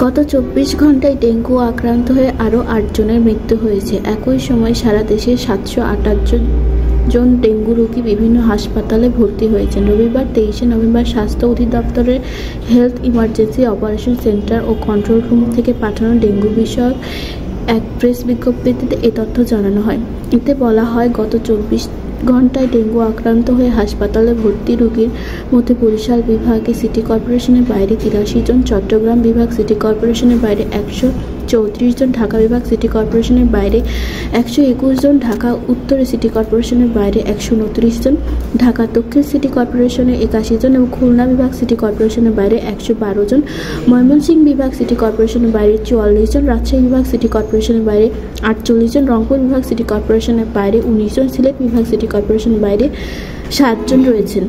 গত ২৪ ঘণ্টায় ডেঙ্গু আক্রান্ত হয়ে আরও ৮ জনের মৃত্যু হয়েছে। একই সময় সারা দেশে ৭২৮ জন ডেঙ্গু রোগী বিভিন্ন হাসপাতালে ভর্তি হয়েছেন। রবিবার ২৩শে নভেম্বর স্বাস্থ্য অধিদপ্তরের হেলথ ইমার্জেন্সি অপারেশন সেন্টার ও কন্ট্রোল রুম থেকে পাঠানো ডেঙ্গু বিষয়ক এক প্রেস বিজ্ঞপ্তিতে এ তথ্য জানানো হয়। এতে বলা হয়, গত ২৪ ঘণ্টায় ডেঙ্গু আক্রান্ত হয়ে হাসপাতালে ভর্তি রোগীর মধ্যে বরিশাল বিভাগে সিটি কর্পোরেশনের বাইরে ৮৩ জন, চট্টগ্রাম বিভাগ সিটি কর্পোরেশনের বাইরে ১৩৪ জন, ঢাকা বিভাগ সিটি কর্পোরেশনের বাইরে ১২১ জন, ঢাকা উত্তর সিটি কর্পোরেশনের বাইরে ১২৯ জন, ঢাকা দক্ষিণ সিটি কর্পোরেশনের ৮১ জন এবং খুলনা বিভাগ সিটি কর্পোরেশনের বাইরে ১১২ জন, ময়মনসিংহ বিভাগ সিটি কর্পোরেশনের বাইরে ৪৪ জন, রাজশাহী বিভাগ সিটি কর্পোরেশনের বাইরে ৪৮ জন, রংপুর বিভাগ সিটি কর্পোরেশনের বাইরে ১৯ জন, সিলেট বিভাগ সিটি কর্পোরেশনের বাইরে ৭ জন রয়েছেন।